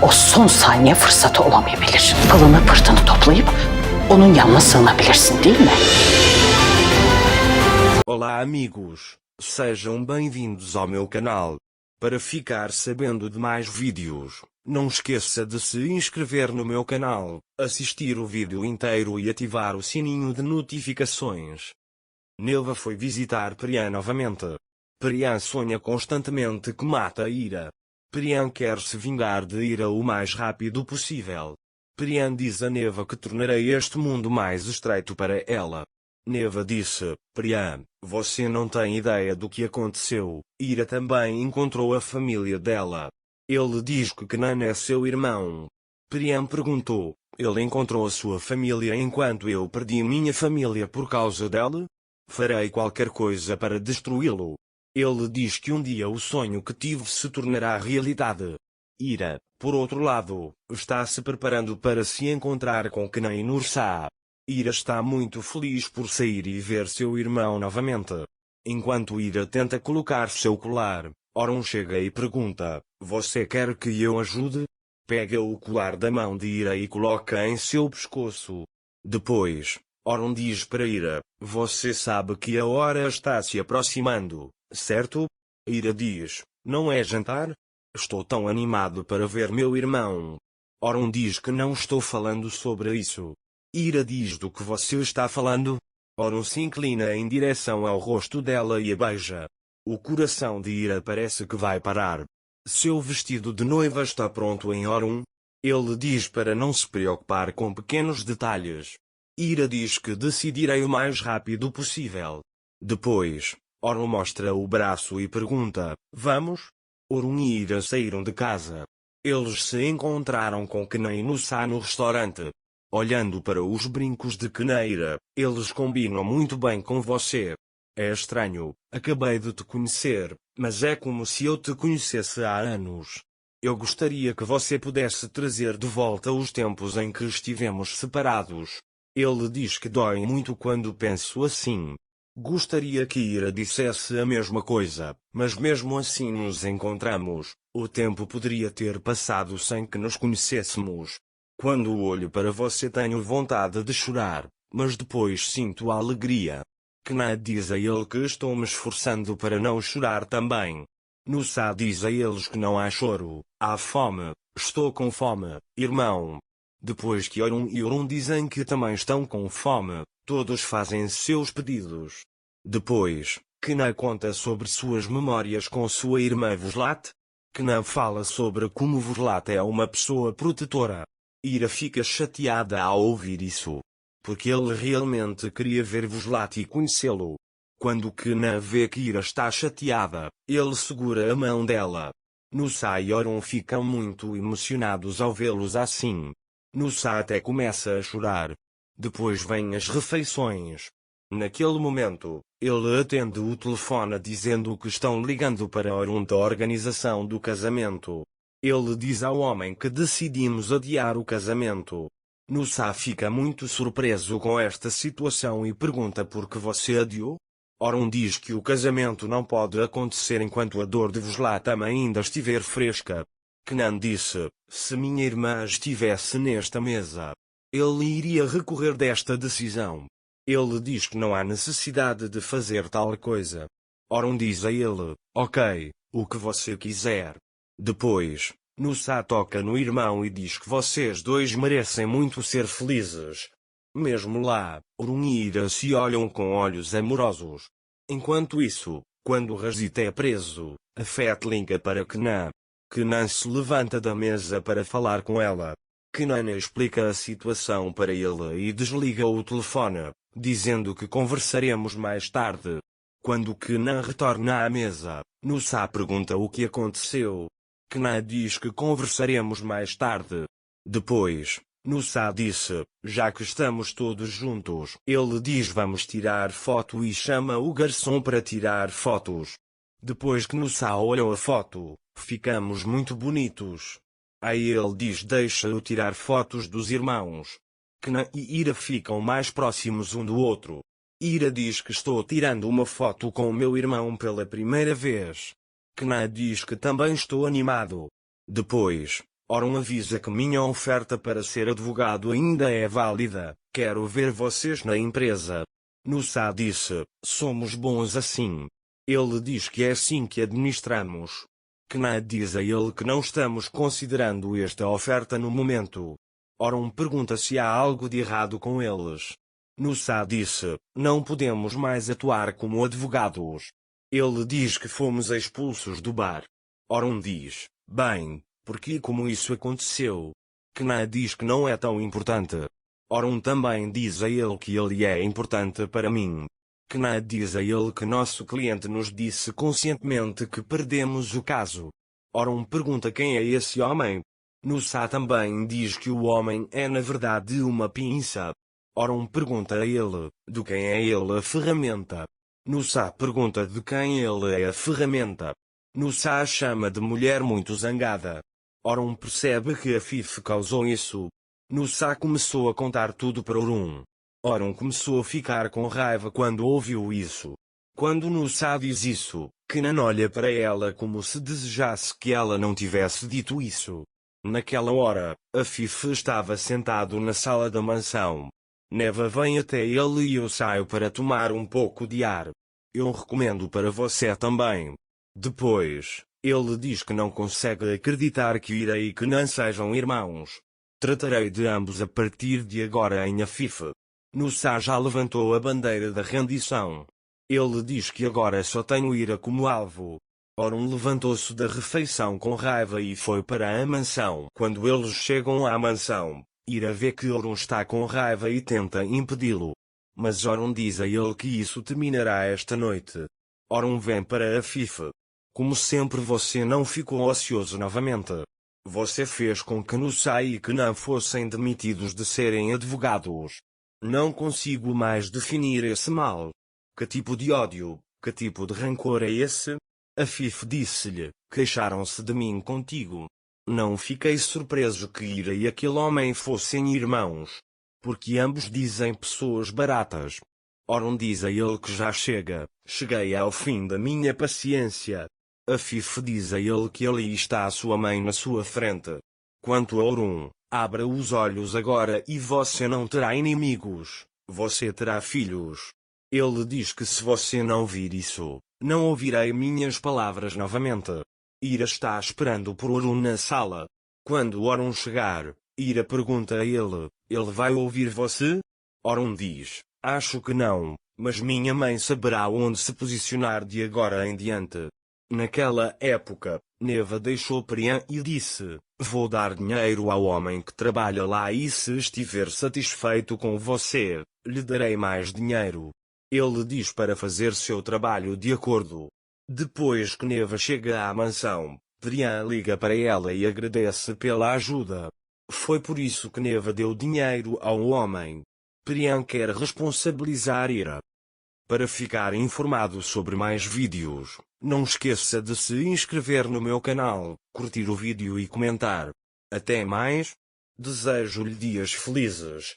o son saniye fırsatı olamayabilir. Pılını pırtını toplayıp onun yanına sığınabilirsin değil mi? Olá amigos, sejam bem-vindos ao meu canal. Para ficar sabendo de mais vídeos, não esqueça de se inscrever no meu canal, assistir o vídeo inteiro e ativar o sininho de notificações. Neva foi visitar Priyan novamente. Priyan sonha constantemente que mata Ira. Priyan quer se vingar de Ira o mais rápido possível. Priyan diz a Neva que tornarei este mundo mais estreito para ela. Neva disse, Priyan, você não tem ideia do que aconteceu. Ira também encontrou a família dela. Ele diz que Kenan é seu irmão. Priyan perguntou, ele encontrou a sua família enquanto eu perdi minha família por causa dela? Farei qualquer coisa para destruí-lo. Ele diz que um dia o sonho que tive se tornará realidade. Ira, por outro lado, está se preparando para se encontrar com Kenan e Nursa. Ira está muito feliz por sair e ver seu irmão novamente. Enquanto Ira tenta colocar seu colar, Orun chega e pergunta, você quer que eu ajude? Pega o colar da mão de Ira e coloca em seu pescoço. Depois, Orun diz para Ira, você sabe que a hora está se aproximando, certo? Ira diz, não é jantar? Estou tão animado para ver meu irmão. Orun diz que não estou falando sobre isso. Ira diz do que você está falando? Orun se inclina em direção ao rosto dela e a beija. O coração de Ira parece que vai parar. Seu vestido de noiva está pronto em Orun. Ele diz para não se preocupar com pequenos detalhes. Ira diz que decidirei o mais rápido possível. Depois, Orun mostra o braço e pergunta, vamos? Orun e Ira saíram de casa. Eles se encontraram com Kenan e Nursa no restaurante. Olhando para os brincos de Kenan, eles combinam muito bem com você. É estranho, acabei de te conhecer, mas é como se eu te conhecesse há anos. Eu gostaria que você pudesse trazer de volta os tempos em que estivemos separados. Ele diz que dói muito quando penso assim. Gostaria que Ira dissesse a mesma coisa, mas mesmo assim nos encontramos. O tempo poderia ter passado sem que nos conhecêssemos. Quando olho para você tenho vontade de chorar, mas depois sinto a alegria. Kenan diz a ele que estou me esforçando para não chorar também. Nursa diz a eles que não há choro, há fome, estou com fome, irmão. Depois que Orun e Orun dizem que também estão com fome, todos fazem seus pedidos. Depois, Kenan conta sobre suas memórias com sua irmã Voslat. Kenan fala sobre como Voslat é uma pessoa protetora. Ira fica chateada ao ouvir isso. Porque ele realmente queria ver Voslat e conhecê-lo. Quando Kenan vê que Ira está chateada, ele segura a mão dela. Nursa e Orun ficam muito emocionados ao vê-los assim. Nursa até começa a chorar. Depois vêm as refeições. Naquele momento, ele atende o telefone dizendo que estão ligando para Orun da organização do casamento. Ele diz ao homem que decidimos adiar o casamento. Nursa fica muito surpreso com esta situação e pergunta por que você adiou? Orun diz que o casamento não pode acontecer enquanto a dor de Voslat ainda estiver fresca. Kenan disse, se minha irmã estivesse nesta mesa, ele iria recorrer desta decisão. Ele diz que não há necessidade de fazer tal coisa. Orun diz a ele, ok, o que você quiser. Depois, Nursa toca no irmão e diz que vocês dois merecem muito ser felizes. Mesmo lá, Orun e Ira se olham com olhos amorosos. Enquanto isso, quando Rajit é preso, a Fet liga para Kenan. Kenan se levanta da mesa para falar com ela. Kenan explica a situação para ele e desliga o telefone, dizendo que conversaremos mais tarde. Quando Kenan retorna à mesa, Nursa pergunta o que aconteceu. Kenan diz que conversaremos mais tarde. Depois, Nursa disse, já que estamos todos juntos, ele diz vamos tirar foto e chama o garçom para tirar fotos. Depois que Nursa olhou a foto, ficamos muito bonitos. Aí ele diz deixa-o tirar fotos dos irmãos. Kenan e Ira ficam mais próximos um do outro. Ira diz que estou tirando uma foto com o meu irmão pela primeira vez. Kenan diz que também estou animado. Depois, Oron avisa que minha oferta para ser advogado ainda é válida, quero ver vocês na empresa. Nusa disse, somos bons assim. Ele diz que é assim que administramos. Kna diz a ele que não estamos considerando esta oferta no momento. Oron pergunta se há algo de errado com eles. Nusa disse, não podemos mais atuar como advogados. Ele diz que fomos expulsos do bar. Oron diz, bem, porque e como isso aconteceu? Kna diz que não é tão importante. Oron também diz a ele que ele é importante para mim. Kna diz a ele que nosso cliente nos disse conscientemente que perdemos o caso. Oron pergunta quem é esse homem. Nusa também diz que o homem é na verdade uma pinça. Oron pergunta a ele, de quem é ele a ferramenta. Nusa pergunta de quem ele é a ferramenta. Nusa a chama de mulher muito zangada. Oron percebe que a Fif causou isso. Nusa começou a contar tudo para Oron. Oron começou a ficar com raiva quando ouviu isso. Quando Nusa diz isso, Kenan olha para ela como se desejasse que ela não tivesse dito isso. Naquela hora, a Fif estava sentado na sala da mansão. Neva vem até ele e eu saio para tomar um pouco de ar. Eu recomendo para você também. Depois, ele diz que não consegue acreditar que Ira e Kenan sejam irmãos. Tratarei de ambos a partir de agora em Afif. Nusa já levantou a bandeira da rendição. Ele diz que agora só tem Ira como alvo. Oron levantou-se da refeição com raiva e foi para a mansão. Quando eles chegam à mansão, Ira vê que Oron está com raiva e tenta impedi-lo. Mas Oron diz a ele que isso terminará esta noite. Oron vem para Afif. Como sempre você não ficou ocioso novamente. Você fez com que Nusa e Kenan fossem demitidos de serem advogados. Não consigo mais definir esse mal. Que tipo de ódio, que tipo de rancor é esse? Afif disse-lhe, queixaram-se de mim contigo. Não fiquei surpreso que Ira e aquele homem fossem irmãos. Porque ambos dizem pessoas baratas. Oron diz a ele que já chega, cheguei ao fim da minha paciência. Afif diz a ele que ali está a sua mãe na sua frente. Quanto a Oron, abra os olhos agora e você não terá inimigos, você terá filhos. Ele diz que se você não vir isso, não ouvirei minhas palavras novamente. Ira está esperando por Oron na sala. Quando Oron chegar, Ira pergunta a ele vai ouvir você? Oron diz, acho que não, mas minha mãe saberá onde se posicionar de agora em diante. Naquela época, Neva deixou Priam e disse, vou dar dinheiro ao homem que trabalha lá e se estiver satisfeito com você, lhe darei mais dinheiro. Ele diz para fazer seu trabalho de acordo. Depois que Neva chega à mansão, Priam liga para ela e agradece pela ajuda. Foi por isso que Neva deu dinheiro ao homem. Priam quer responsabilizar Ira. Para ficar informado sobre mais vídeos, não esqueça de se inscrever no meu canal, curtir o vídeo e comentar. Até mais. Desejo-lhe dias felizes.